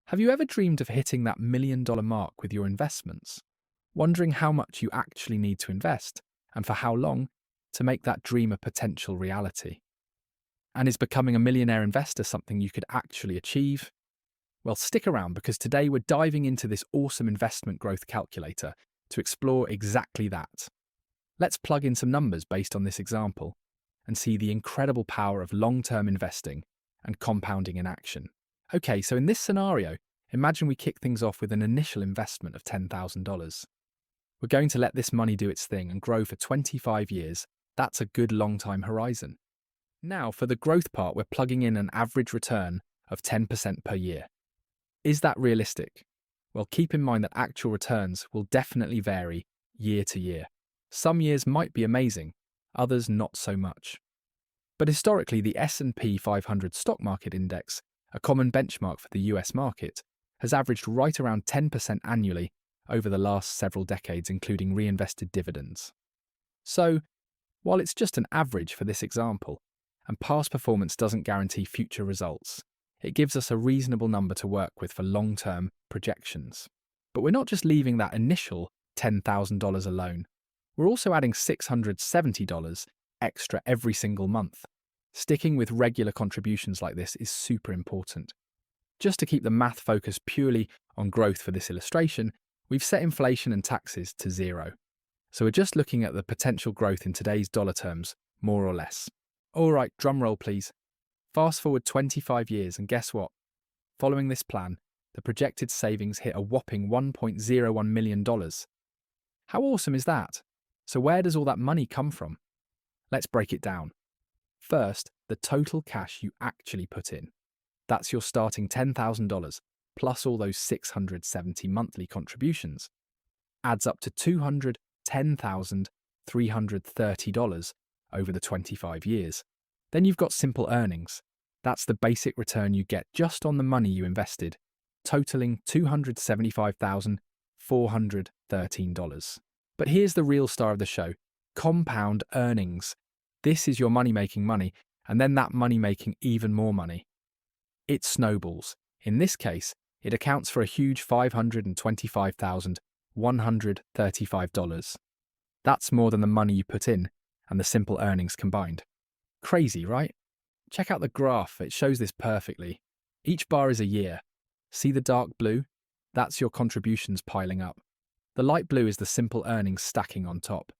Have you ever dreamed of hitting that $1 million mark with your investments? Wondering how much you actually need to invest and for how long to make that dream a potential reality? And is becoming a millionaire investor something you could actually achieve? Well, stick around because today we're diving into this awesome investment growth calculator to explore exactly that. Let's plug in some numbers based on this example and see the incredible power of long-term investing and compounding in action. Okay, so in this scenario, imagine we kick things off with an initial investment of $10,000. We're going to let this money do its thing and grow for 25 years. That's a good long time horizon. Now, for the growth part, we're plugging in an average return of 10% per year. Is that realistic? Well, keep in mind that actual returns will definitely vary year to year. Some years might be amazing, others not so much. But historically, the S&P 500 stock market index, a common benchmark for the US market, has averaged right around 10% annually over the last several decades, including reinvested dividends. So, while it's just an average for this example, and past performance doesn't guarantee future results, it gives us a reasonable number to work with for long-term projections. But we're not just leaving that initial $10,000 alone. We're also adding $670 extra every single month. Sticking with regular contributions like this is super important. Just to keep the math focused purely on growth for this illustration, we've set inflation and taxes to 0. So we're just looking at the potential growth in today's dollar terms, more or less. All right, drum roll please. Fast forward 25 years and guess what? Following this plan, the projected savings hit a whopping $1.01 million. How awesome is that? So where does all that money come from? Let's break it down. First, the total cash you actually put in. That's your starting $10,000 plus all those 670 monthly contributions. Adds up to $210,330 over the 25 years. Then you've got simple earnings. That's the basic return you get just on the money you invested, totaling $275,413. But here's the real star of the show, compound earnings. This is your money making money, and then that money making even more money. It snowballs. In this case, it accounts for a huge $525,135. That's more than the money you put in and the simple earnings combined. Crazy, right? Check out the graph, it shows this perfectly. Each bar is a year. See the dark blue? That's your contributions piling up. The light blue is the simple earnings stacking on top.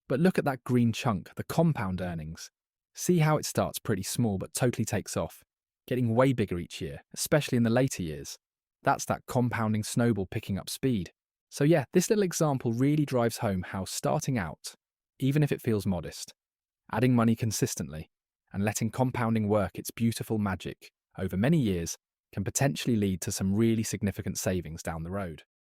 But look at that green chunk, the compound earnings. See how it starts pretty small but totally takes off, getting way bigger each year, especially in the later years. That's that compounding snowball picking up speed. So yeah, this little example really drives home how starting out, even if it feels modest, adding money consistently, and letting compounding work its beautiful magic over many years can potentially lead to some really significant savings down the road.